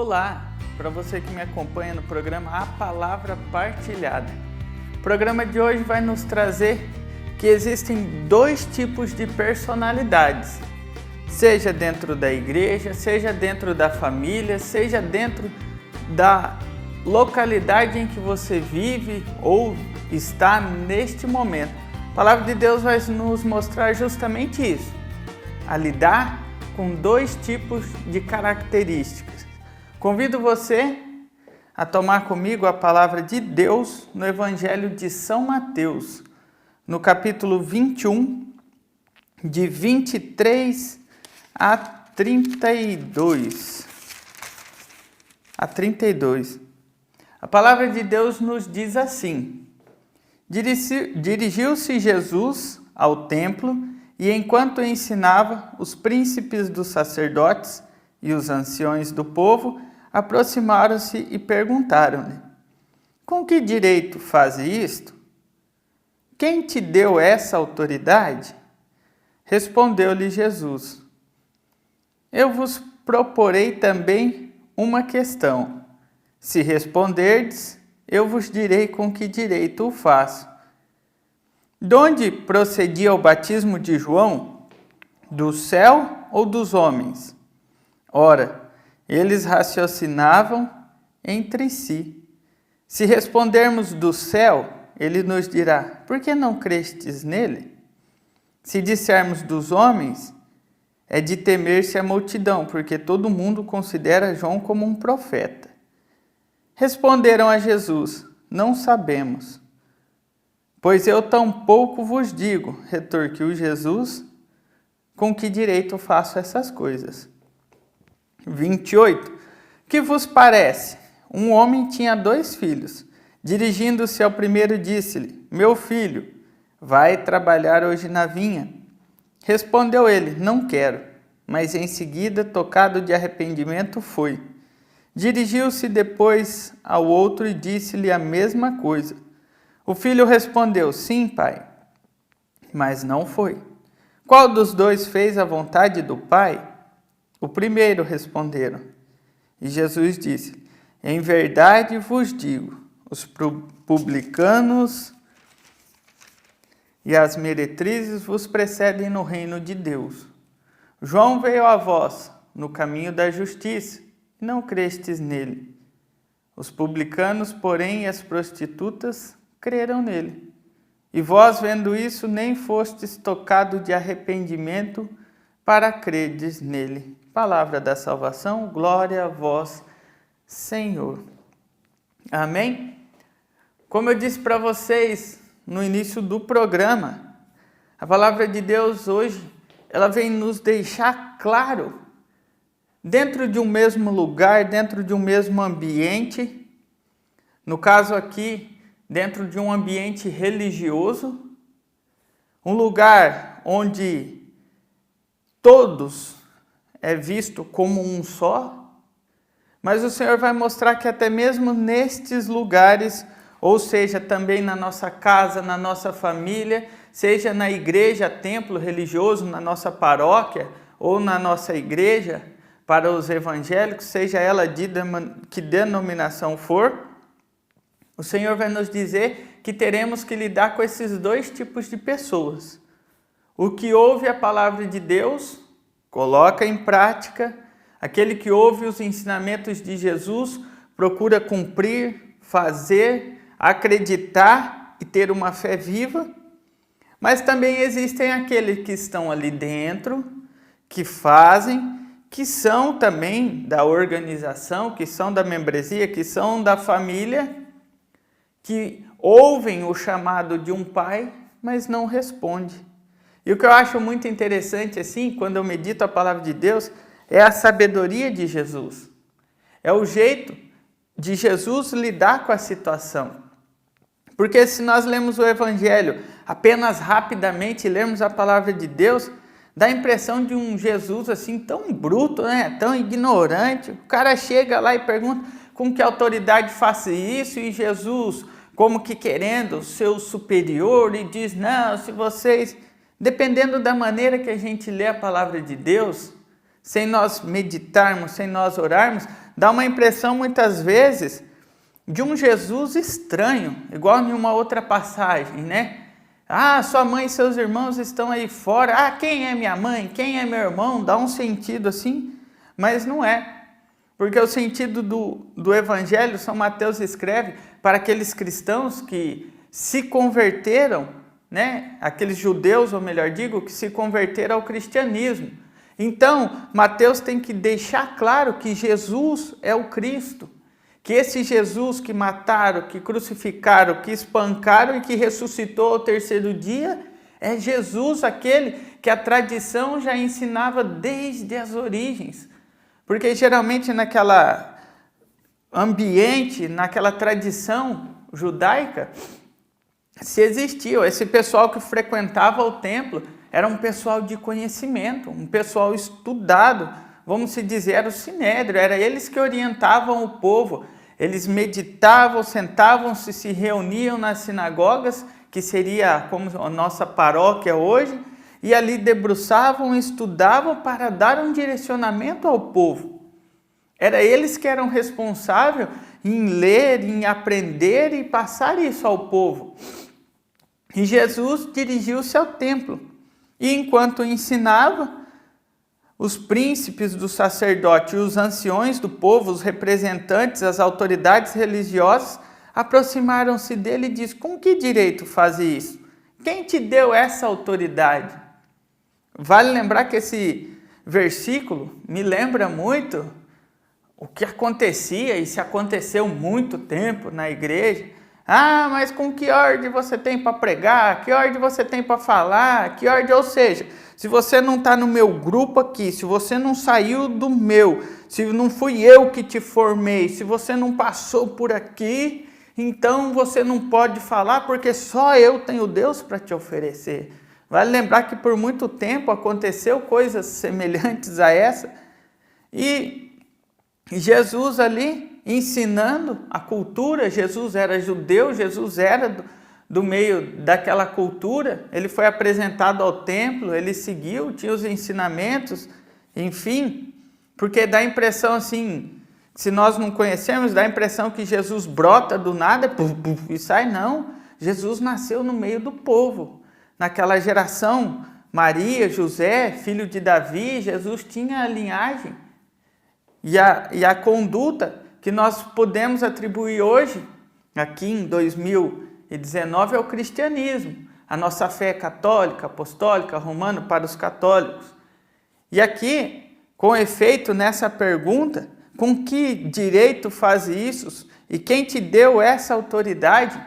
Olá, para você que me acompanha no programa A Palavra Partilhada. O programa de hoje vai nos trazer que existem dois tipos de personalidades, seja dentro da igreja, seja dentro da família, seja dentro da localidade em que você vive ou está neste momento. A Palavra de Deus vai nos mostrar justamente isso, a lidar com dois tipos de características. Convido você a tomar comigo a palavra de Deus no Evangelho de São Mateus, no capítulo 21, de 23 a 32. A palavra de Deus nos diz assim: Dirigiu-se Jesus ao templo e, enquanto ensinava, os príncipes dos sacerdotes e os anciões do povo aproximaram-se e perguntaram-lhe: Com que direito faz isto? Quem te deu essa autoridade? Respondeu-lhe Jesus: Eu vos proporei também uma questão. Se responderdes, eu vos direi com que direito o faço. De onde procedia o batismo de João? Do céu ou dos homens? Ora, eles raciocinavam entre si. Se respondermos do céu, ele nos dirá: Por que não crestes nele? Se dissermos dos homens, é de temer-se a multidão, porque todo mundo considera João como um profeta. Responderam a Jesus: Não sabemos. Pois eu tampouco vos digo, retorquiu Jesus, com que direito faço essas coisas. 28. Que vos parece? Um homem tinha 2 filhos. Dirigindo-se ao primeiro, disse-lhe: Meu filho, vai trabalhar hoje na vinha. Respondeu ele: Não quero. Mas em seguida, tocado de arrependimento, foi. Dirigiu-se depois ao outro e disse-lhe a mesma coisa. O filho respondeu: Sim, pai. Mas não foi. Qual dos 2 fez a vontade do pai? O primeiro, responderam. E Jesus disse: Em verdade vos digo, os publicanos e as meretrizes vos precedem no reino de Deus. João veio a vós no caminho da justiça, e não crestes nele. Os publicanos, porém, e as prostitutas creram nele. E vós, vendo isso, nem fostes tocado de arrependimento para credes nele. Palavra da salvação, glória a vós, Senhor. Amém? Como eu disse para vocês no início do programa, a palavra de Deus hoje, ela vem nos deixar claro, dentro de um mesmo lugar, dentro de um mesmo ambiente, no caso aqui, dentro de um ambiente religioso, um lugar onde todos é visto como um só, mas o Senhor vai mostrar que até mesmo nestes lugares, ou seja, também na nossa casa, na nossa família, seja na igreja, templo religioso, na nossa paróquia ou na nossa igreja, para os evangélicos, seja ela de que denominação for, o Senhor vai nos dizer que teremos que lidar com esses 2 tipos de pessoas. O que ouve a palavra de Deus, coloca em prática. Aquele que ouve os ensinamentos de Jesus, procura cumprir, fazer, acreditar e ter uma fé viva. Mas também existem aqueles que estão ali dentro, que fazem, que são também da organização, que são da membresia, que são da família, que ouvem o chamado de um pai, mas não responde. E o que eu acho muito interessante, assim, quando eu medito a palavra de Deus, é a sabedoria de Jesus. É o jeito de Jesus lidar com a situação. Porque se nós lemos o Evangelho apenas rapidamente, lermos a palavra de Deus, dá a impressão de um Jesus assim tão bruto, né? Tão ignorante. O cara chega lá e pergunta com que autoridade faça isso, e Jesus, como que querendo ser o superior, e diz: não, se vocês... Dependendo da maneira que a gente lê a palavra de Deus, sem nós meditarmos, sem nós orarmos, dá uma impressão muitas vezes de um Jesus estranho, igual em uma outra passagem, né? Ah, sua mãe e seus irmãos estão aí fora. Ah, quem é minha mãe? Quem é meu irmão? Dá um sentido assim, mas não é. Porque o sentido do Evangelho, São Mateus escreve para aqueles cristãos que se converteram, né? Aqueles judeus, ou melhor digo, que se converteram ao cristianismo. Então, Mateus tem que deixar claro que Jesus é o Cristo. Que esse Jesus que mataram, que crucificaram, que espancaram e que ressuscitou ao terceiro dia, é Jesus aquele que a tradição já ensinava desde as origens. Porque geralmente naquela ambiente, naquela tradição judaica, se existia, esse pessoal que frequentava o templo era um pessoal de conhecimento, um pessoal estudado, vamos se dizer, era o sinédrio, era eles que orientavam o povo. Eles meditavam, sentavam-se, se reuniam nas sinagogas, que seria como a nossa paróquia hoje, e ali debruçavam, estudavam para dar um direcionamento ao povo. Era eles que eram responsáveis em ler, em aprender e passar isso ao povo. E Jesus dirigiu-se ao templo, e enquanto ensinava, os príncipes do sacerdote e os anciões do povo, os representantes, as autoridades religiosas, aproximaram-se dele e disse: com que direito faz isso? Quem te deu essa autoridade? Vale lembrar que esse versículo me lembra muito o que acontecia, e se aconteceu muito tempo na igreja. Ah, mas com que ordem você tem para pregar? Que ordem você tem para falar? Que ordem? Ou seja, se você não está no meu grupo aqui, se você não saiu do meu, se não fui eu que te formei, se você não passou por aqui, então você não pode falar porque só eu tenho Deus para te oferecer. Vale lembrar que por muito tempo aconteceu coisas semelhantes a essa. E Jesus ali ensinando a cultura, Jesus era judeu, Jesus era do meio daquela cultura, ele foi apresentado ao templo, ele seguiu, tinha os ensinamentos, enfim, porque dá a impressão assim, se nós não conhecemos, dá a impressão que Jesus brota do nada e sai, não. Jesus nasceu no meio do povo, naquela geração, Maria, José, filho de Davi, Jesus tinha a linhagem e a conduta que nós podemos atribuir hoje, aqui em 2019, ao cristianismo. A nossa fé é católica, apostólica, romana para os católicos. E aqui, com efeito nessa pergunta, com que direito faz isso e quem te deu essa autoridade?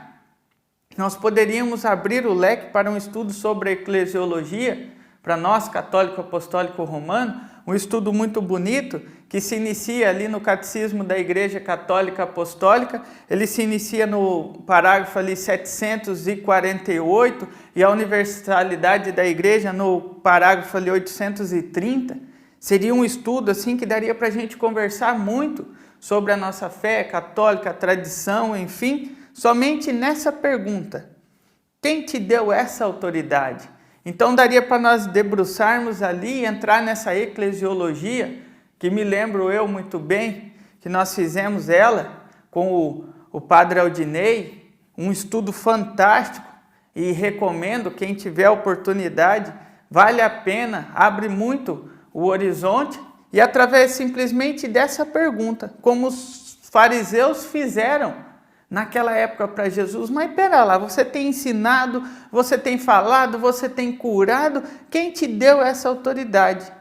Nós poderíamos abrir o leque para um estudo sobre a eclesiologia, para nós, católico, apostólico, romano, um estudo muito bonito, que se inicia ali no Catecismo da Igreja Católica Apostólica, ele se inicia no parágrafo ali 748 e a universalidade da Igreja no parágrafo ali 830. Seria um estudo assim que daria para a gente conversar muito sobre a nossa fé católica, a tradição, enfim, somente nessa pergunta: quem te deu essa autoridade? Então daria para nós debruçarmos ali e entrar nessa eclesiologia, que me lembro eu muito bem, que nós fizemos ela com o padre Aldinei, um estudo fantástico, e recomendo, quem tiver oportunidade, vale a pena, abre muito o horizonte, e através simplesmente dessa pergunta, como os fariseus fizeram naquela época para Jesus: mas pera lá, você tem ensinado, você tem falado, você tem curado, quem te deu essa autoridade?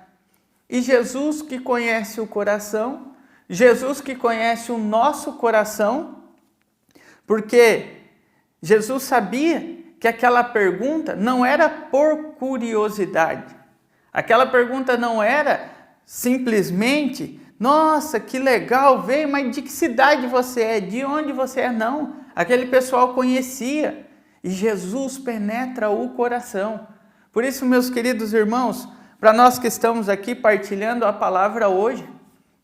E Jesus, que conhece o coração, Jesus que conhece o nosso coração, porque Jesus sabia que aquela pergunta não era por curiosidade, aquela pergunta não era simplesmente: nossa, que legal, veio, mas de que cidade você é? De onde você é? Não, aquele pessoal conhecia, e Jesus penetra o coração. Por isso, meus queridos irmãos, para nós que estamos aqui partilhando a palavra hoje,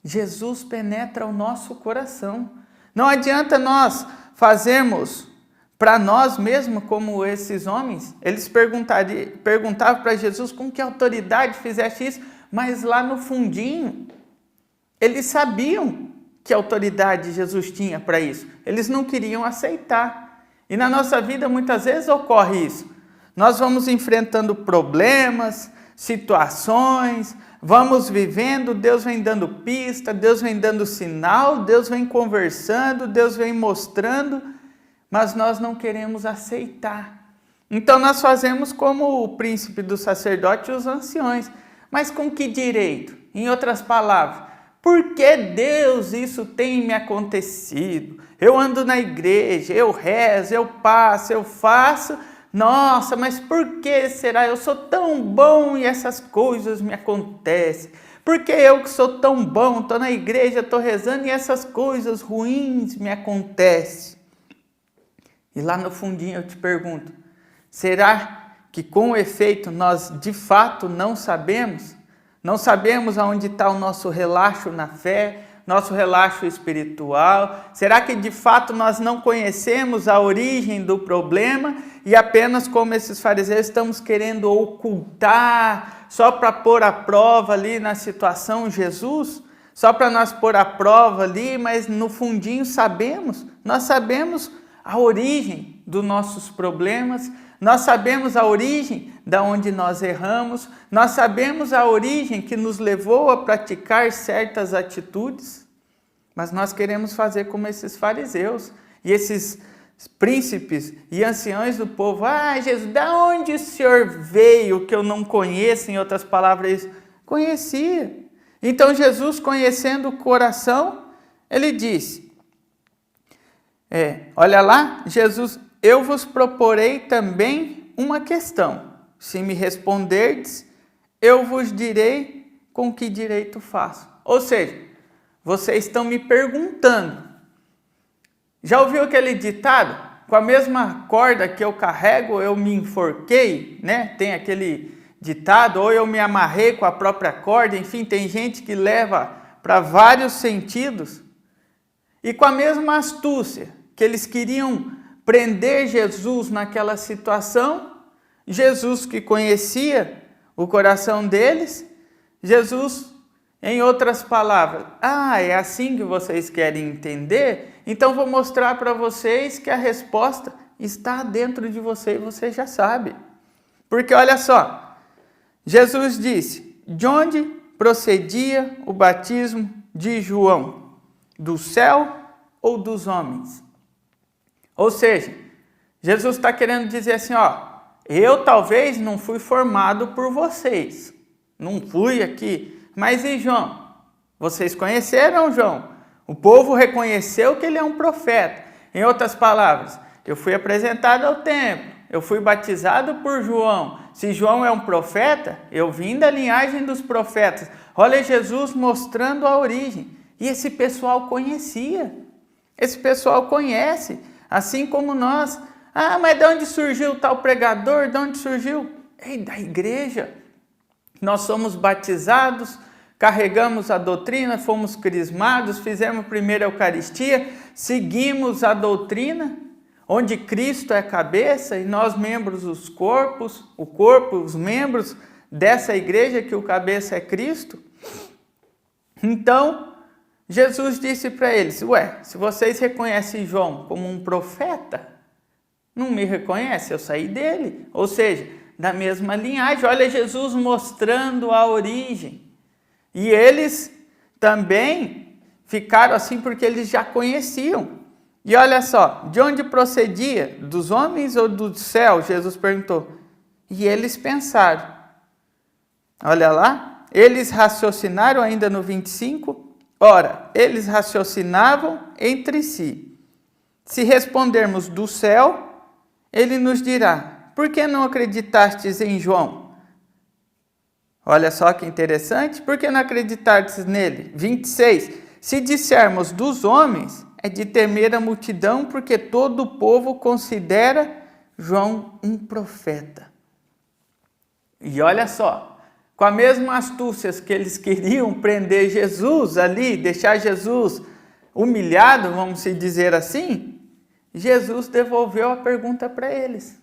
Jesus penetra o nosso coração. Não adianta nós fazermos para nós mesmos como esses homens. Eles perguntavam para Jesus com que autoridade fizeste isso, mas lá no fundinho, eles sabiam Que autoridade Jesus tinha para isso? Eles não queriam aceitar. E na nossa vida muitas vezes ocorre isso. Nós vamos enfrentando problemas, situações, vamos vivendo, Deus vem dando pista, Deus vem dando sinal, Deus vem conversando, Deus vem mostrando, mas nós não queremos aceitar. Então nós fazemos como o príncipe do sacerdote e os anciões. Mas com que direito? Em outras palavras, por que Deus isso tem me acontecido? Eu ando na igreja, eu rezo, eu passo, eu faço. Nossa, mas por que será? Eu sou tão bom e essas coisas me acontecem. Por que eu que sou tão bom, estou na igreja, estou rezando e essas coisas ruins me acontecem? E lá no fundinho eu te pergunto, será que com efeito nós de fato não sabemos? Não sabemos aonde está o nosso relaxo na fé, nosso relaxo espiritual? Será que de fato nós não conhecemos a origem do problema e apenas como esses fariseus estamos querendo ocultar só para pôr à prova ali na situação Jesus? Só para nós pôr à prova ali, mas no fundinho nós sabemos a origem dos nossos problemas, nós sabemos a origem da onde nós erramos, nós sabemos a origem que nos levou a praticar certas atitudes, mas nós queremos fazer como esses fariseus e esses príncipes e anciões do povo. Ah, Jesus, da onde o Senhor veio que eu não conheço? Em outras palavras, conhecia. Então Jesus, conhecendo o coração, ele disse, olha lá, Jesus, eu vos proporei também uma questão. Se me responderdes, eu vos direi com que direito faço. Ou seja, vocês estão me perguntando. Já ouviu aquele ditado? Com a mesma corda que eu carrego, eu me enforquei, né? Tem aquele ditado, ou eu me amarrei com a própria corda. Enfim, tem gente que leva para vários sentidos. E com a mesma astúcia que eles queriam prender Jesus naquela situação, Jesus que conhecia o coração deles, Jesus, em outras palavras, é assim que vocês querem entender? Então vou mostrar para vocês que a resposta está dentro de você e você já sabe. Porque olha só, Jesus disse, de onde procedia o batismo de João? Do céu ou dos homens? Ou seja, Jesus está querendo dizer assim, eu talvez não fui formado por vocês, não fui aqui, mas e João? Vocês conheceram João? O povo reconheceu que ele é um profeta. Em outras palavras, eu fui apresentado ao templo, eu fui batizado por João. Se João é um profeta, eu vim da linhagem dos profetas. Olha Jesus mostrando a origem. E esse pessoal conhecia, esse pessoal conhece. Assim como nós, mas de onde surgiu tal pregador? De onde surgiu? Da igreja. Nós somos batizados, carregamos a doutrina, fomos crismados, fizemos a primeira Eucaristia, seguimos a doutrina, onde Cristo é a cabeça e nós membros os corpos, os membros dessa igreja que o cabeça é Cristo. Então, Jesus disse para eles, se vocês reconhecem João como um profeta, não me reconhece, eu saí dele. Ou seja, da mesma linhagem. Olha Jesus mostrando a origem. E eles também ficaram assim porque eles já conheciam. E olha só, de onde procedia? Dos homens ou do céu? Jesus perguntou. E eles pensaram. Olha lá, eles raciocinaram ainda no 25. Ora, eles raciocinavam entre si. Se respondermos do céu, ele nos dirá, por que não acreditastes em João? Olha só que interessante, por que não acreditastes nele? 26. Se dissermos dos homens, é de temer a multidão, porque todo o povo considera João um profeta. E olha só, com a mesma astúcia que eles queriam prender Jesus ali, deixar Jesus humilhado, vamos se dizer assim, Jesus devolveu a pergunta para eles.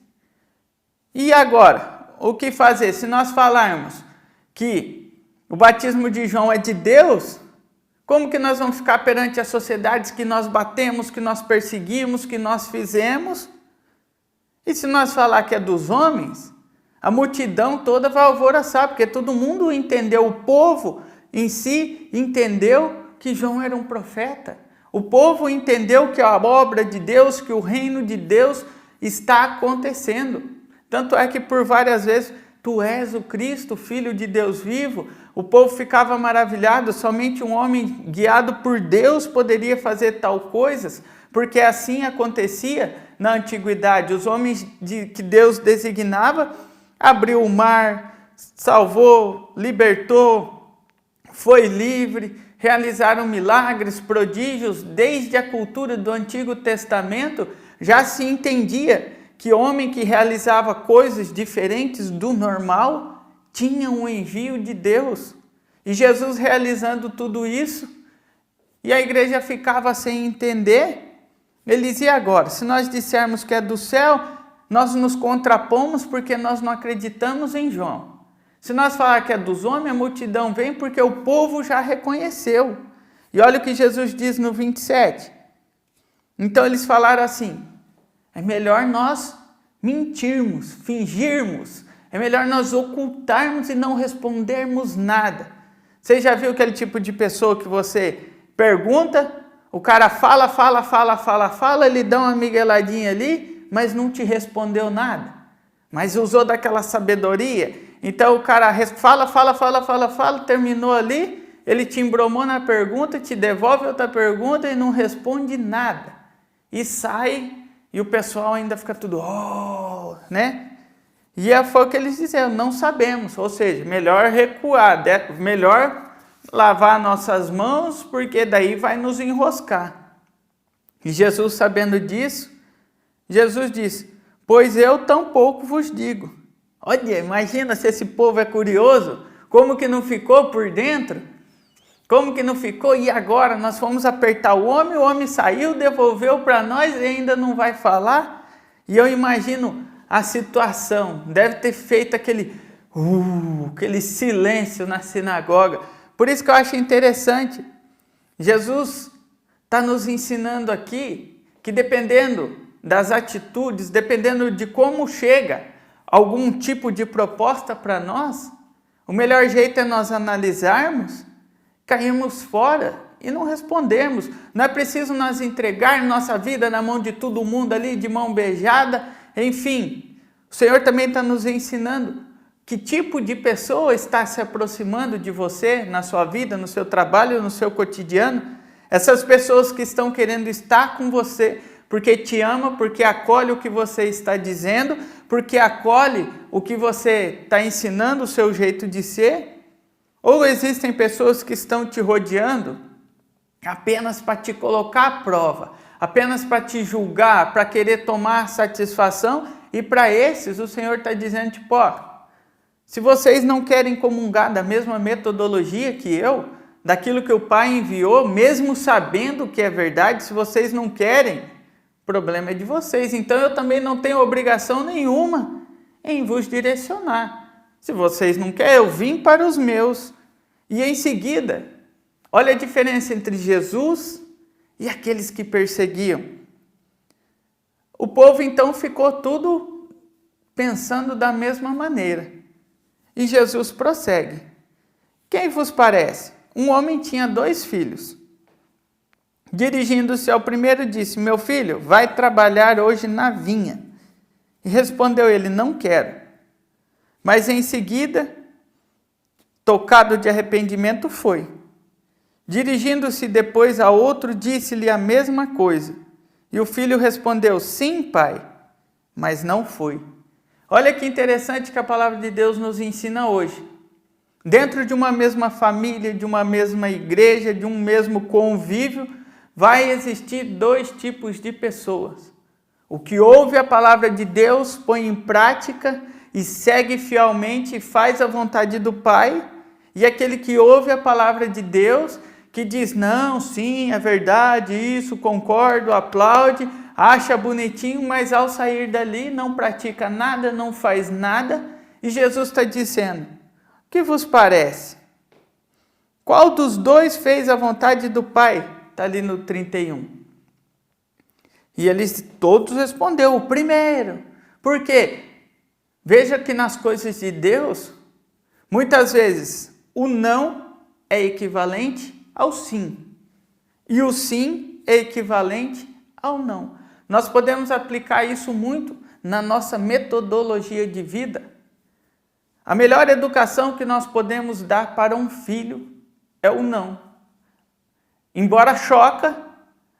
E agora, o que fazer? Se nós falarmos que o batismo de João é de Deus, Como que nós vamos ficar perante as sociedades que nós batemos, que nós perseguimos, que nós fizemos? E se nós falar que é dos homens, a multidão toda vai alvoroçar, porque todo mundo entendeu, o povo em si entendeu que João era um profeta. O povo entendeu que a obra de Deus, que o reino de Deus está acontecendo. Tanto é que por várias vezes, tu és o Cristo, Filho de Deus vivo. O povo ficava maravilhado, somente um homem guiado por Deus poderia fazer tal coisas, porque assim acontecia na antiguidade. Os homens que Deus designava, abriu o mar, salvou, libertou, foi livre, realizaram milagres, prodígios. Desde a cultura do Antigo Testamento já se entendia que homem que realizava coisas diferentes do normal tinha um envio de Deus. E Jesus realizando tudo isso, e a igreja ficava sem entender. Ele dizia: agora, se nós dissermos que é do céu, nós nos contrapomos porque nós não acreditamos em João. Se nós falar que é dos homens, a multidão vem porque o povo já reconheceu. E olha o que Jesus diz no 27. Então eles falaram assim: é melhor nós mentirmos, fingirmos, é melhor nós ocultarmos e não respondermos nada. Você já viu aquele tipo de pessoa que você pergunta, o cara fala, ele dá uma migueladinha ali, mas não te respondeu nada, mas usou daquela sabedoria. Então o cara fala, terminou ali, ele te embromou na pergunta, te devolve outra pergunta e não responde nada. E sai, e o pessoal ainda fica tudo, né? E foi o que eles disseram: não sabemos, ou seja, melhor recuar, melhor lavar nossas mãos, porque daí vai nos enroscar. E Jesus, sabendo disso, Jesus disse: pois eu tampouco vos digo. Olha, imagina se esse povo é curioso, como que não ficou por dentro? Como que não ficou? E agora nós fomos apertar o homem saiu, devolveu para nós e ainda não vai falar? E eu imagino a situação, deve ter feito aquele silêncio na sinagoga. Por isso que eu acho interessante, Jesus está nos ensinando aqui que dependendo das atitudes, dependendo de como chega algum tipo de proposta para nós, o melhor jeito é nós analisarmos, cairmos fora e não respondermos. Não é preciso nós entregar nossa vida na mão de todo mundo ali, de mão beijada. Enfim, o Senhor também está nos ensinando que tipo de pessoa está se aproximando de você na sua vida, no seu trabalho, no seu cotidiano. Essas pessoas que estão querendo estar com você porque te ama, porque acolhe o que você está dizendo, porque acolhe o que você está ensinando, o seu jeito de ser. Ou existem pessoas que estão te rodeando apenas para te colocar à prova, apenas para te julgar, para querer tomar satisfação. E para esses o Senhor está dizendo, tipo, se vocês não querem comungar da mesma metodologia que eu, daquilo que o Pai enviou, mesmo sabendo que é verdade, se vocês não querem, o problema é de vocês. Então eu também não tenho obrigação nenhuma em vos direcionar. Se vocês não querem, eu vim para os meus. E em seguida, olha a diferença entre Jesus e aqueles que perseguiam. O povo então ficou tudo pensando da mesma maneira. E Jesus prossegue. Quem vos parece? Um homem tinha 2 filhos. Dirigindo-se ao primeiro, disse: meu filho, vai trabalhar hoje na vinha. E respondeu ele: não quero. Mas em seguida, tocado de arrependimento, foi. Dirigindo-se depois a outro, disse-lhe a mesma coisa. E o filho respondeu: sim, pai, mas não foi. Olha que interessante que a palavra de Deus nos ensina hoje. Dentro de uma mesma família, de uma mesma igreja, de um mesmo convívio, vai existir 2 tipos de pessoas. O que ouve a palavra de Deus, põe em prática e segue fielmente e faz a vontade do Pai, e aquele que ouve a palavra de Deus, que diz: não, sim, é verdade, isso, concordo, aplaude, acha bonitinho, mas ao sair dali não pratica nada, não faz nada. E Jesus está dizendo: o que vos parece? Qual dos dois fez a vontade do Pai? Está ali no 31. E eles todos responderam, o primeiro. Por quê? Veja que nas coisas de Deus, muitas vezes o não é equivalente ao sim. E o sim é equivalente ao não. Nós podemos aplicar isso muito na nossa metodologia de vida. A melhor educação que nós podemos dar para um filho é o não. Embora choca,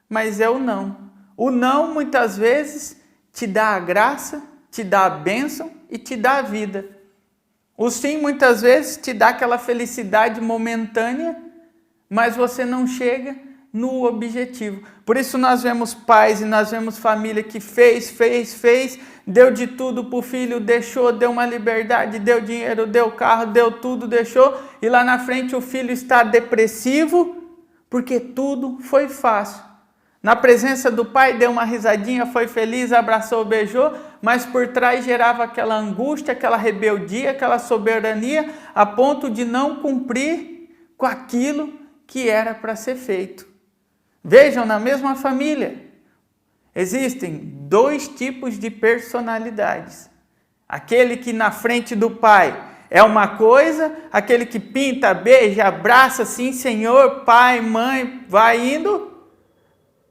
mas é o não. O não muitas vezes te dá a graça, te dá a bênção e te dá a vida. O sim muitas vezes te dá aquela felicidade momentânea, mas você não chega no objetivo. Por isso nós vemos pais e nós vemos família que fez, deu de tudo para o filho, deixou, deu uma liberdade, deu dinheiro, deu carro, deu tudo, deixou, e lá na frente o filho está depressivo, porque tudo foi fácil. Na presença do pai deu uma risadinha, foi feliz, abraçou, beijou, mas por trás gerava aquela angústia, aquela rebeldia, aquela soberania, a ponto de não cumprir com aquilo que era para ser feito. Vejam, na mesma família, existem dois tipos de personalidades. Aquele que na frente do pai é uma coisa, aquele que pinta, beija, abraça, sim, Senhor, pai, mãe, vai indo,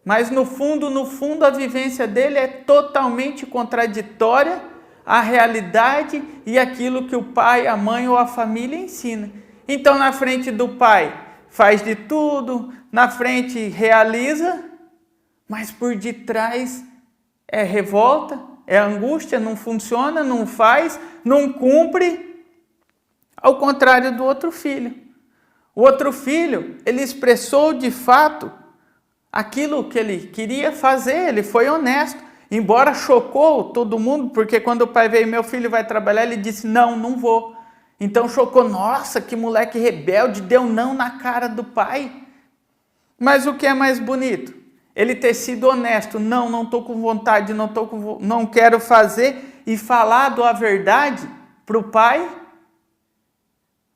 mas no fundo, a vivência dele é totalmente contraditória à realidade e aquilo que o pai, a mãe ou a família ensina. Então, na frente do pai, faz de tudo, na frente realiza, mas por detrás é revolta, é angústia, não funciona, não faz, não cumpre, ao contrário do outro filho. O outro filho, ele expressou de fato aquilo que ele queria fazer, ele foi honesto, embora chocou todo mundo, porque quando o pai veio, meu filho vai trabalhar, ele disse, não vou. Então chocou, nossa, que moleque rebelde, deu não na cara do pai. Mas o que é mais bonito? Ele ter sido honesto, não estou com vontade, não quero fazer, e falado a verdade para o pai,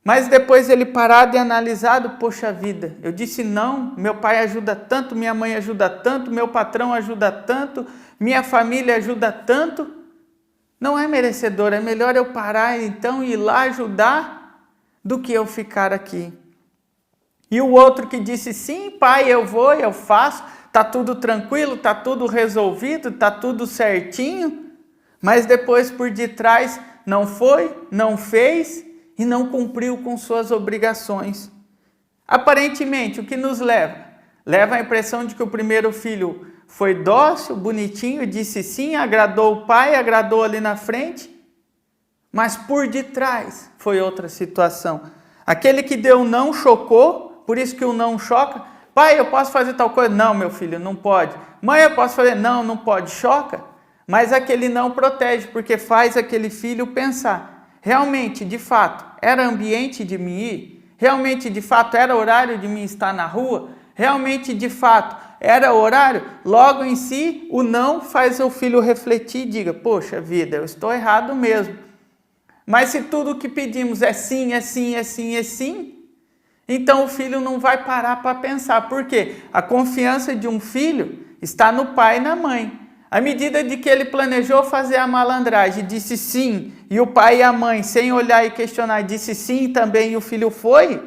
mas depois ele parado e analisado, poxa vida, eu disse não, meu pai ajuda tanto, minha mãe ajuda tanto, meu patrão ajuda tanto, minha família ajuda tanto, não é merecedor, é melhor eu parar então e ir lá ajudar do que eu ficar aqui. E o outro que disse, sim pai, eu vou, eu faço, está tudo tranquilo, está tudo resolvido, está tudo certinho, mas depois por detrás não foi, não fez e não cumpriu com suas obrigações. Aparentemente, o que nos leva? Leva a impressão de que o primeiro filho foi dócil, bonitinho, disse sim, agradou o pai, agradou ali na frente, mas por detrás foi outra situação. Aquele que deu não chocou, por isso que o não choca. Pai, eu posso fazer tal coisa? Não, meu filho, não pode. Mãe, eu posso fazer? Não pode. Choca. Mas aquele não protege, porque faz aquele filho pensar. Realmente, de fato, era ambiente de mim ir? Realmente, de fato, era horário de mim estar na rua? Realmente, de fato, era horário? Logo em si, o não faz o filho refletir e diga, poxa vida, eu estou errado mesmo. Mas se tudo o que pedimos é sim, é sim, é sim, é sim, então o filho não vai parar para pensar. Por quê? A confiança de um filho está no pai e na mãe. À medida de que ele planejou fazer a malandragem, disse sim, e o pai e a mãe, sem olhar e questionar, disse sim também, e o filho foi,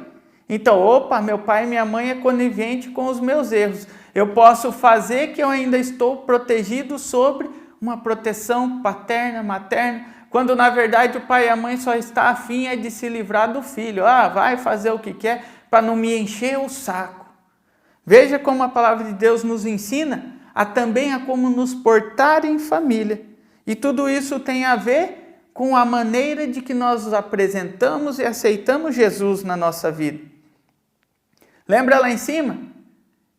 então, opa, meu pai e minha mãe é conivente com os meus erros. Eu posso fazer que eu ainda estou protegido sobre uma proteção paterna, materna, quando na verdade o pai e a mãe só está afim de se livrar do filho. Vai fazer o que quer para não me encher o saco. Veja como a palavra de Deus nos ensina também a como nos portar em família. E tudo isso tem a ver com a maneira de que nós apresentamos e aceitamos Jesus na nossa vida. Lembra lá em cima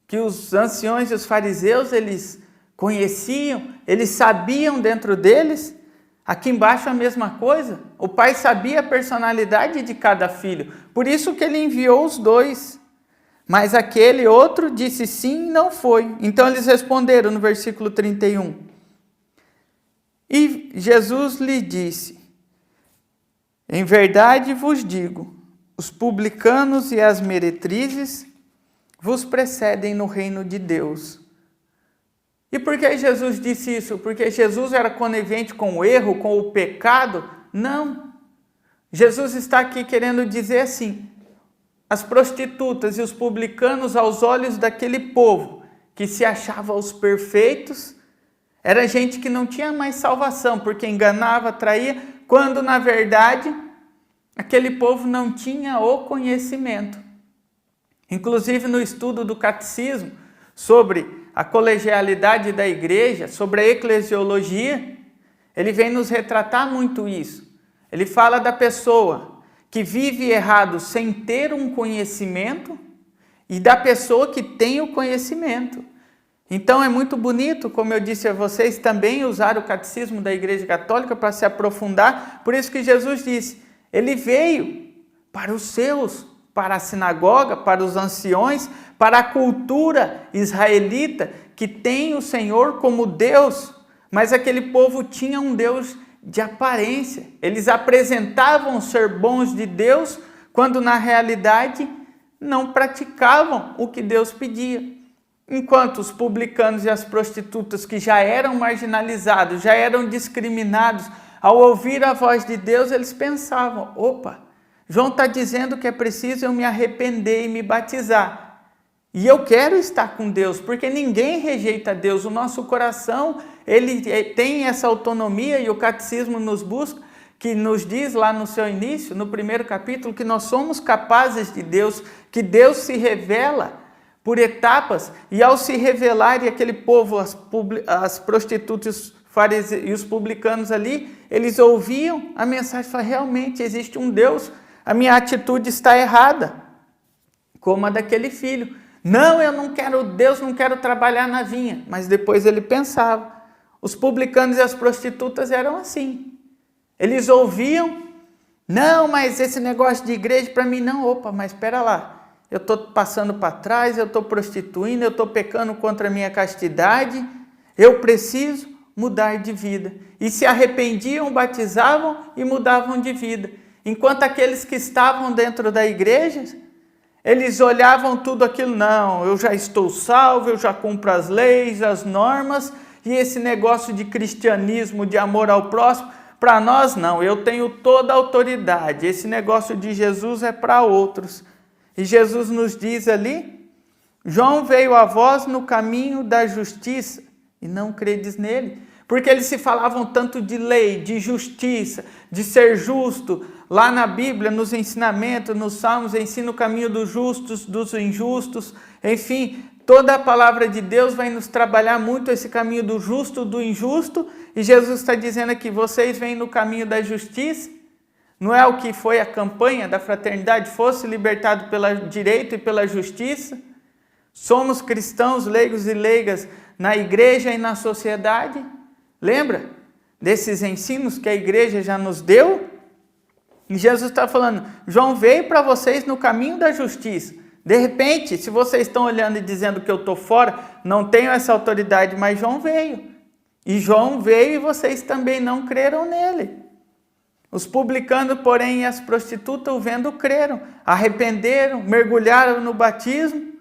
que os anciões e os fariseus, eles conheciam, eles sabiam dentro deles? Aqui embaixo a mesma coisa. O pai sabia a personalidade de cada filho, por isso que ele enviou os dois. Mas aquele outro disse sim e não foi. Então eles responderam no versículo 31. E Jesus lhe disse, em verdade vos digo, os publicanos e as meretrizes vos precedem no reino de Deus. E por que Jesus disse isso? Porque Jesus era conivente com o erro, com o pecado? Não. Jesus está aqui querendo dizer assim, as prostitutas e os publicanos aos olhos daquele povo que se achava os perfeitos, era gente que não tinha mais salvação, porque enganava, traía, quando na verdade aquele povo não tinha o conhecimento. Inclusive no estudo do catecismo sobre a colegialidade da igreja, sobre a eclesiologia, ele vem nos retratar muito isso. Ele fala da pessoa que vive errado sem ter um conhecimento e da pessoa que tem o conhecimento. Então é muito bonito, como eu disse a vocês, também usar o catecismo da Igreja Católica para se aprofundar. Por isso que Jesus disse, ele veio para os seus, para a sinagoga, para os anciões, para a cultura israelita que tem o Senhor como Deus, mas aquele povo tinha um Deus de aparência. Eles apresentavam ser bons de Deus, quando na realidade não praticavam o que Deus pedia. Enquanto os publicanos e as prostitutas que já eram marginalizados, já eram discriminados, ao ouvir a voz de Deus, eles pensavam, opa, João está dizendo que é preciso eu me arrepender e me batizar. E eu quero estar com Deus, porque ninguém rejeita Deus. O nosso coração, ele tem essa autonomia e o catecismo nos busca, que nos diz lá no seu início, no primeiro capítulo, que nós somos capazes de Deus, que Deus se revela por etapas, e ao se revelar, e aquele povo, as prostitutas e os publicanos ali, eles ouviam a mensagem e falavam, realmente existe um Deus, a minha atitude está errada, como a daquele filho. Não, eu não quero Deus, não quero trabalhar na vinha. Mas depois ele pensava. Os publicanos e as prostitutas eram assim. Eles ouviam, não, mas esse negócio de igreja para mim não, opa, mas espera lá. Eu estou passando para trás, eu estou prostituindo, eu estou pecando contra a minha castidade, eu preciso mudar de vida. E se arrependiam, batizavam e mudavam de vida. Enquanto aqueles que estavam dentro da igreja, eles olhavam tudo aquilo, não, eu já estou salvo, eu já cumpro as leis, as normas, e esse negócio de cristianismo, de amor ao próximo, para nós não, eu tenho toda a autoridade, esse negócio de Jesus é para outros. E Jesus nos diz ali, João veio a vós no caminho da justiça, e não credes nele. Porque eles se falavam tanto de lei, de justiça, de ser justo. Lá na Bíblia, nos ensinamentos, nos Salmos, ensina o caminho dos justos, dos injustos. Enfim, toda a palavra de Deus vai nos trabalhar muito esse caminho do justo, do injusto. E Jesus está dizendo aqui, vocês vêm no caminho da justiça. Não é o que foi a campanha da fraternidade, fosse libertado pelo direito e pela justiça? Somos cristãos, leigos e leigas na igreja e na sociedade? Lembra desses ensinos que a igreja já nos deu? E Jesus está falando, João veio para vocês no caminho da justiça. De repente, se vocês estão olhando e dizendo que eu estou fora, não tenho essa autoridade, mas João veio. E João veio e vocês também não creram nele. Os publicanos, porém, e as prostitutas, o vendo, creram, arrependeram, mergulharam no batismo,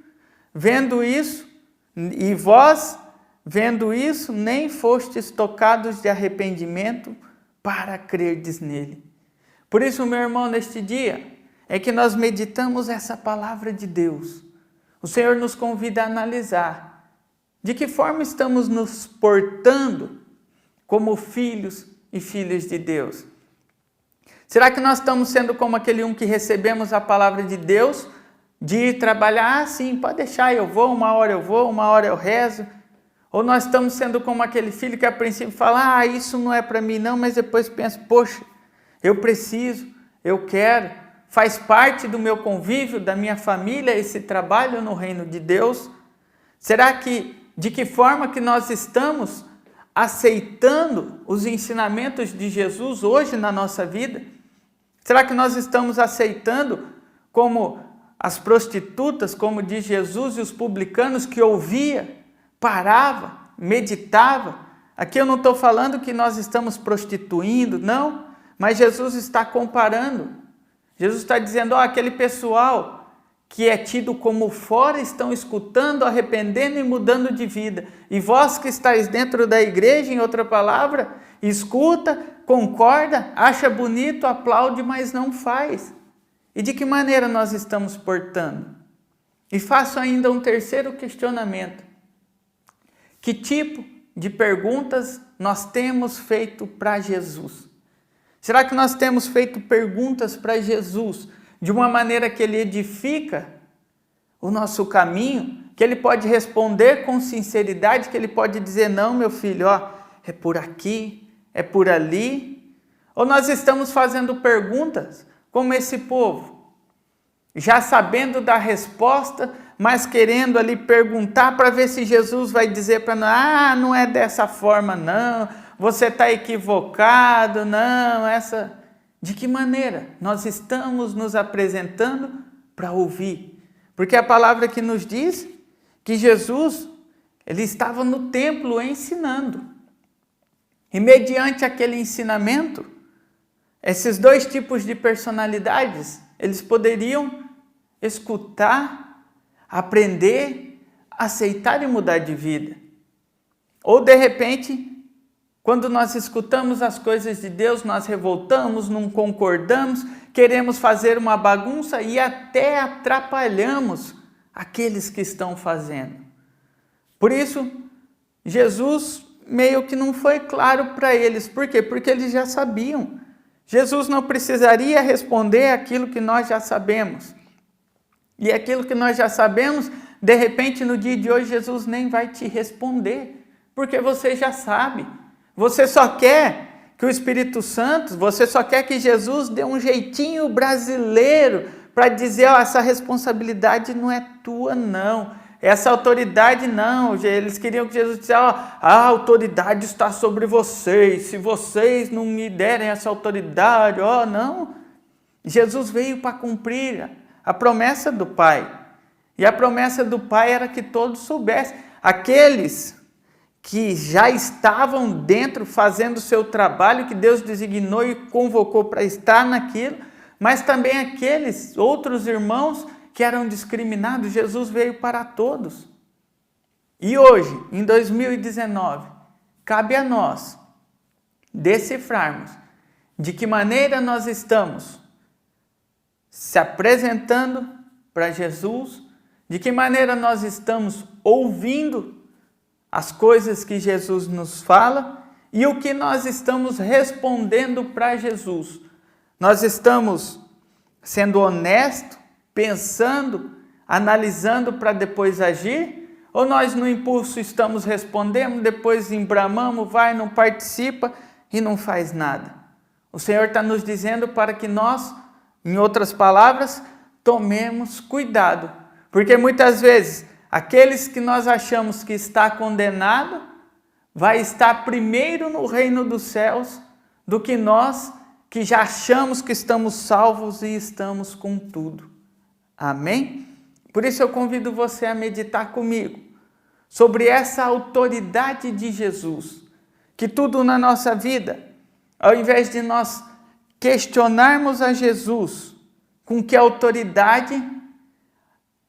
vendo isso, e vós, vendo isso, nem fostes tocados de arrependimento para crerdes nele. Por isso, meu irmão, neste dia, é que nós meditamos essa palavra de Deus. O Senhor nos convida a analisar de que forma estamos nos portando como filhos e filhas de Deus. Será que nós estamos sendo como aquele que recebemos a palavra de Deus, de ir trabalhar, ah, sim, pode deixar, eu vou, uma hora eu rezo? Ou nós estamos sendo como aquele filho que a princípio fala, ah, isso não é para mim não, mas depois pensa, poxa, eu preciso, eu quero, faz parte do meu convívio, da minha família, esse trabalho no reino de Deus? Será que, de que forma que nós estamos aceitando os ensinamentos de Jesus hoje na nossa vida? Será que nós estamos aceitando como as prostitutas, como diz Jesus, e os publicanos que ouvia, parava, meditava? Aqui eu não estou falando que nós estamos prostituindo, não, mas Jesus está comparando. Jesus está dizendo, ó, aquele pessoal que é tido como fora estão escutando, arrependendo e mudando de vida. E vós que estáis dentro da igreja, em outra palavra, escuta, concorda, acha bonito, aplaude, mas não faz. E de que maneira nós estamos portando? E faço ainda um terceiro questionamento. Que tipo de perguntas nós temos feito para Jesus? Será que nós temos feito perguntas para Jesus de uma maneira que ele edifica o nosso caminho, que ele pode responder com sinceridade, que ele pode dizer, não, meu filho, ó, é por aqui, é por ali? Ou nós estamos fazendo perguntas como esse povo, já sabendo da resposta, mas querendo ali perguntar para ver se Jesus vai dizer para nós, não é dessa forma não, você está equivocado, não, essa... De que maneira nós estamos nos apresentando para ouvir? Porque a palavra que nos diz que Jesus, ele estava no templo ensinando. E mediante aquele ensinamento, esses dois tipos de personalidades, eles poderiam escutar, aprender, aceitar e mudar de vida. Ou de repente, quando nós escutamos as coisas de Deus, nós revoltamos, não concordamos, queremos fazer uma bagunça e até atrapalhamos aqueles que estão fazendo. Por isso, Jesus meio que não foi claro para eles. Por quê? Porque eles já sabiam. Jesus não precisaria responder aquilo que nós já sabemos. E aquilo que nós já sabemos, de repente no dia de hoje Jesus nem vai te responder, porque você já sabe. Você só quer que o Espírito Santo, você só quer que Jesus dê um jeitinho brasileiro para dizer, ó, essa responsabilidade não é tua não, essa autoridade não. Eles queriam que Jesus dissesse, ó, a autoridade está sobre vocês, se vocês não me derem essa autoridade, ó, não. Jesus veio para cumprir a promessa do Pai. E a promessa do Pai era que todos soubessem. Aqueles que já estavam dentro fazendo o seu trabalho, que Deus designou e convocou para estar naquilo, mas também aqueles outros irmãos que eram discriminados, Jesus veio para todos. E hoje, em 2019, cabe a nós decifrarmos de que maneira nós estamos se apresentando para Jesus, de que maneira nós estamos ouvindo as coisas que Jesus nos fala e o que nós estamos respondendo para Jesus. Nós estamos sendo honestos, pensando, analisando para depois agir? Ou nós no impulso estamos respondendo, depois embramamos, vai, não participa e não faz nada? O Senhor está nos dizendo para que nós, em outras palavras, tomemos cuidado. Porque muitas vezes aqueles que nós achamos que está condenado, vai estar primeiro no reino dos céus do que nós que já achamos que estamos salvos e estamos com tudo. Amém? Por isso eu convido você a meditar comigo sobre essa autoridade de Jesus, que tudo na nossa vida, ao invés de nós questionarmos a Jesus com que autoridade,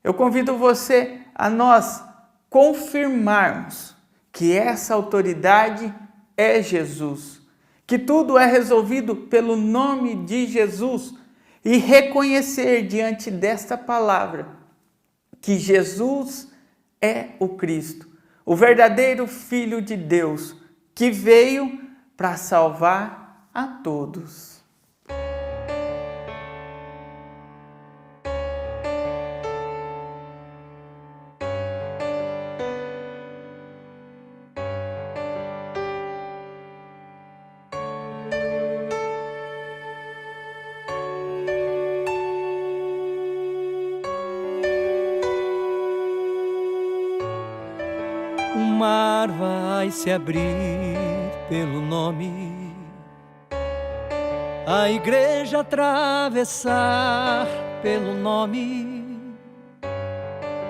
eu convido você a nós confirmarmos que essa autoridade é Jesus, que tudo é resolvido pelo nome de Jesus e reconhecer diante desta palavra que Jesus é o Cristo, o verdadeiro Filho de Deus, que veio para salvar a todos. O mar vai se abrir pelo nome, a igreja atravessar pelo nome,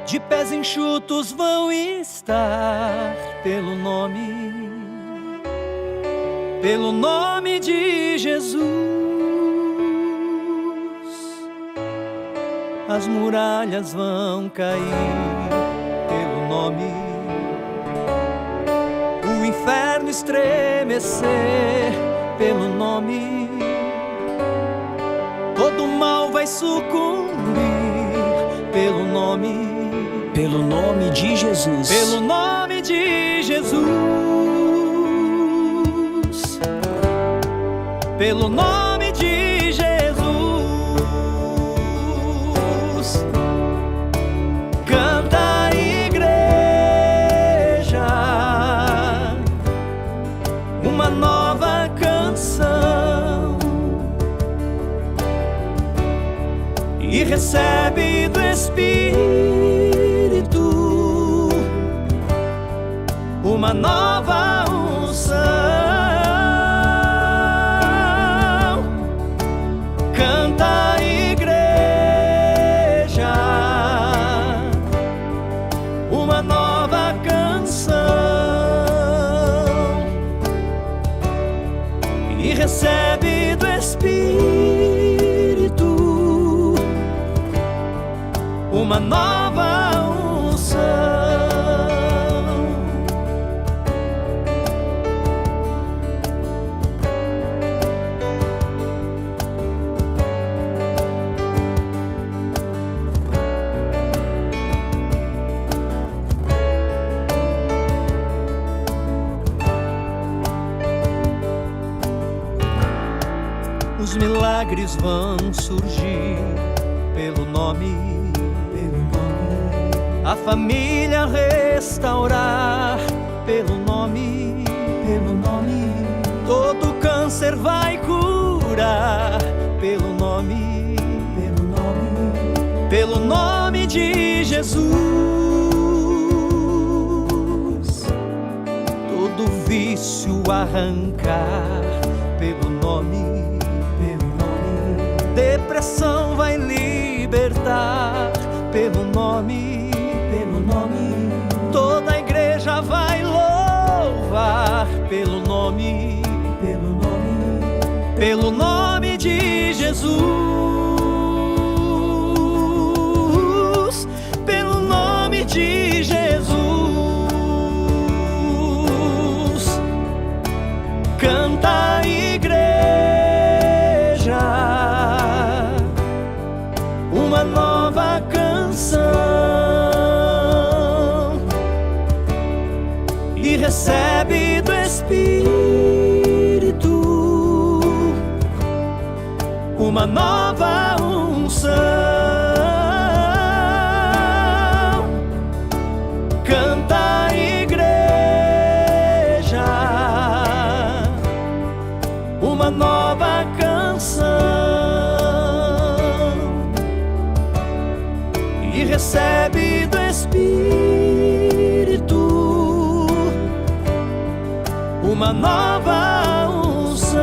de pés enxutos vão estar pelo nome de Jesus. as muralhas vão cair pelo nome, o inferno estremecer pelo nome, todo mal vai sucumbir pelo nome de Jesus, pelo nome de Jesus, pelo nome de Jesus. Canta, igreja, uma nova canção, e recebe do Espírito uma nova unção. Canta, igreja, uma nova canção, e recebe do Espírito uma nova unção. Os milagres vão surgir pelo nome, a família restaurar pelo nome, todo câncer vai curar pelo nome de Jesus, todo vício arrancar pelo nome, depressão vai libertar pelo nome, toda a igreja vai louvar pelo nome de Jesus, pelo nome de Jesus. Canta, igreja, uma nova canção, e recebe do Espírito uma nova unção. Canta, igreja, uma nova canção, e recebe do Espírito uma nova unção.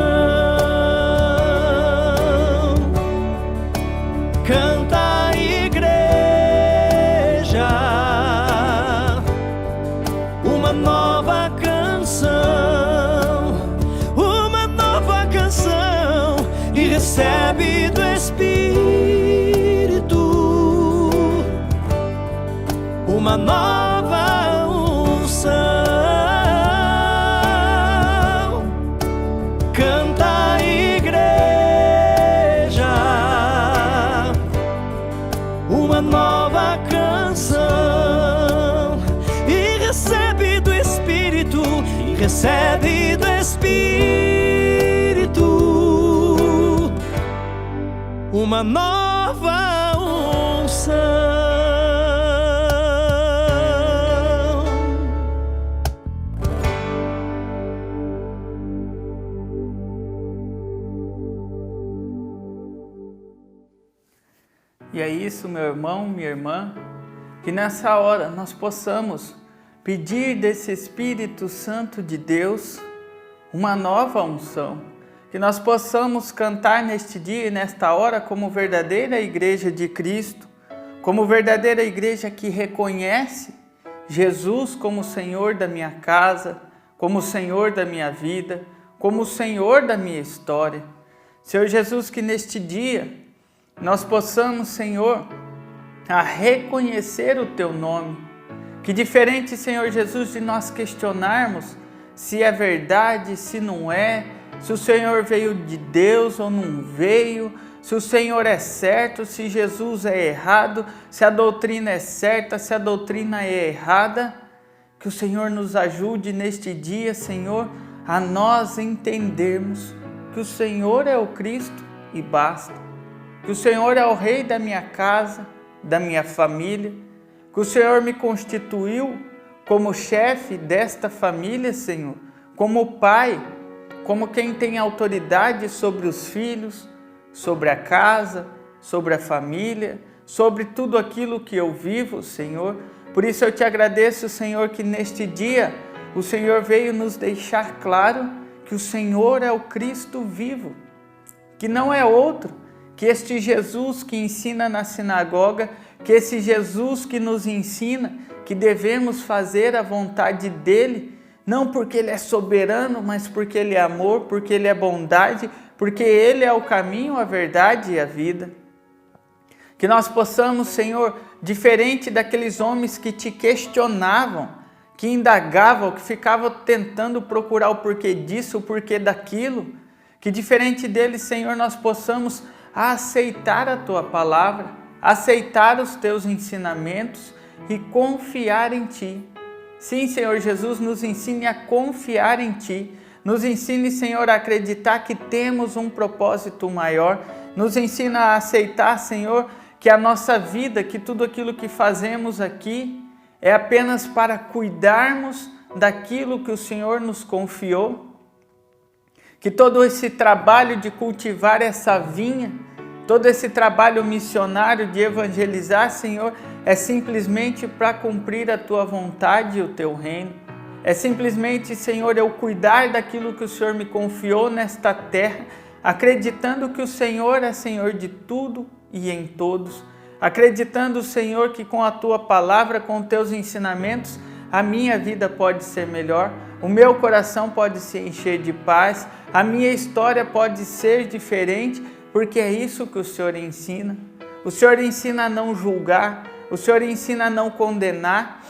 Canta, igreja, uma nova canção, e recebe do Espírito uma nova unção. Canta, igreja, uma nova canção, e recebe do Espírito, uma nova unção. E é isso, meu irmão, minha irmã, que nessa hora nós possamos pedir desse Espírito Santo de Deus uma nova unção, que nós possamos cantar neste dia e nesta hora como verdadeira igreja de Cristo, como verdadeira igreja que reconhece Jesus como Senhor da minha casa, como Senhor da minha vida, como Senhor da minha história. Senhor Jesus, que neste dia nós possamos, Senhor, a reconhecer o Teu nome. Que diferente, Senhor Jesus, de nós questionarmos se é verdade, se não é, se o Senhor veio de Deus ou não veio, se o Senhor é certo, se Jesus é errado, se a doutrina é certa, se a doutrina é errada. Que o Senhor nos ajude neste dia, Senhor, a nós entendermos que o Senhor é o Cristo e basta. Que o Senhor é o Rei da minha casa, da minha família. Que o Senhor me constituiu como chefe desta família, Senhor, como pai, como quem tem autoridade sobre os filhos, sobre a casa, sobre a família, sobre tudo aquilo que eu vivo, Senhor. Por isso eu te agradeço, Senhor, que neste dia o Senhor veio nos deixar claro que o Senhor é o Cristo vivo, que não é outro, que este Jesus que ensina na sinagoga, que esse Jesus que nos ensina que devemos fazer a vontade dele, não porque ele é soberano, mas porque ele é amor, porque ele é bondade, porque ele é o caminho, a verdade e a vida. Que nós possamos, Senhor, diferente daqueles homens que te questionavam, que indagavam, que ficavam tentando procurar o porquê disso, o porquê daquilo, que diferente deles, Senhor, nós possamos aceitar a Tua palavra, aceitar os Teus ensinamentos e confiar em Ti. Sim, Senhor Jesus, nos ensine a confiar em Ti. Nos ensine, Senhor, a acreditar que temos um propósito maior. Nos ensina a aceitar, Senhor, que a nossa vida, que tudo aquilo que fazemos aqui é apenas para cuidarmos daquilo que o Senhor nos confiou. Que todo esse trabalho de cultivar essa vinha, todo esse trabalho missionário de evangelizar, Senhor, é simplesmente para cumprir a Tua vontade e o Teu reino. É simplesmente, Senhor, eu cuidar daquilo que o Senhor me confiou nesta terra, acreditando que o Senhor é Senhor de tudo e em todos. Acreditando, Senhor, que com a Tua palavra, com os Teus ensinamentos, a minha vida pode ser melhor, o meu coração pode se encher de paz, a minha história pode ser diferente, porque é isso que o Senhor ensina. O Senhor ensina a não julgar, o Senhor ensina a não condenar.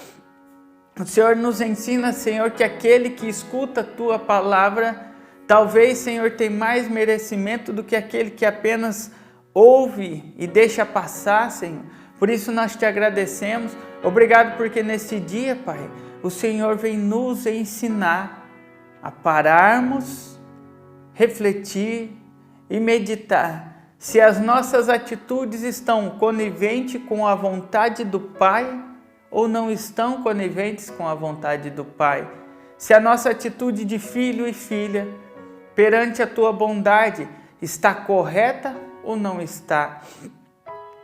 O Senhor nos ensina, Senhor, que aquele que escuta a Tua palavra, talvez, Senhor, tem mais merecimento do que aquele que apenas ouve e deixa passar, Senhor. Por isso nós Te agradecemos. Obrigado porque nesse dia, Pai, o Senhor vem nos ensinar a pararmos, refletir e meditar se as nossas atitudes estão coniventes com a vontade do Pai ou não estão coniventes com a vontade do Pai. Se a nossa atitude de filho e filha perante a Tua bondade está correta ou não está.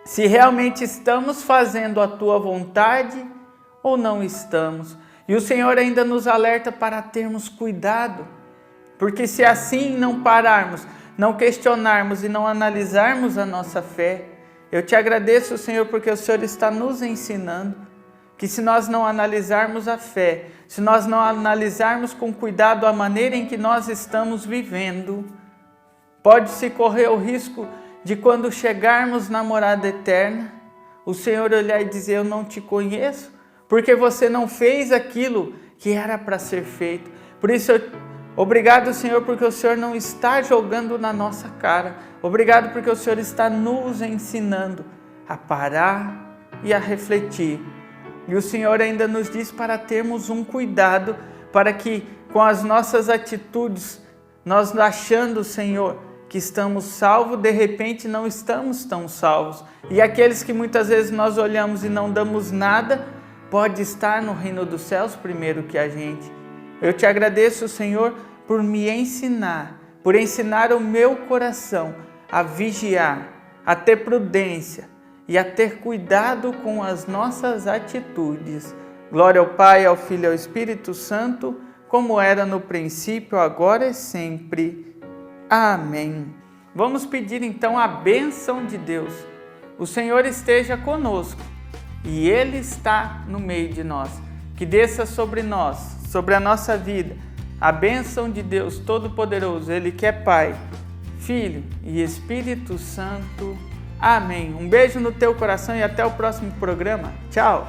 Se realmente estamos fazendo a Tua vontade ou não estamos. E o Senhor ainda nos alerta para termos cuidado, porque se assim não pararmos, não questionarmos e não analisarmos a nossa fé, eu Te agradeço, Senhor, porque o Senhor está nos ensinando que se nós não analisarmos a fé, se nós não analisarmos com cuidado a maneira em que nós estamos vivendo, pode-se correr o risco de quando chegarmos na morada eterna, o Senhor olhar e dizer, eu não te conheço, porque você não fez aquilo que era para ser feito. Por isso, obrigado, Senhor, porque o Senhor não está jogando na nossa cara. Obrigado porque o Senhor está nos ensinando a parar e a refletir. E o Senhor ainda nos diz para termos um cuidado, para que com as nossas atitudes, nós achando, Senhor, que estamos salvos, de repente não estamos tão salvos. E aqueles que muitas vezes nós olhamos e não damos nada, pode estar no reino dos céus primeiro que a gente. Eu Te agradeço, Senhor, por me ensinar, por ensinar o meu coração a vigiar, a ter prudência e a ter cuidado com as nossas atitudes. Glória ao Pai, ao Filho e ao Espírito Santo, como era no princípio, agora e sempre. Amém. Vamos pedir então a bênção de Deus. O Senhor esteja conosco e Ele está no meio de nós. Que desça sobre nós, sobre a nossa vida, a bênção de Deus Todo-Poderoso, Ele que é Pai, Filho e Espírito Santo. Amém. Um beijo no teu coração e até o próximo programa. Tchau!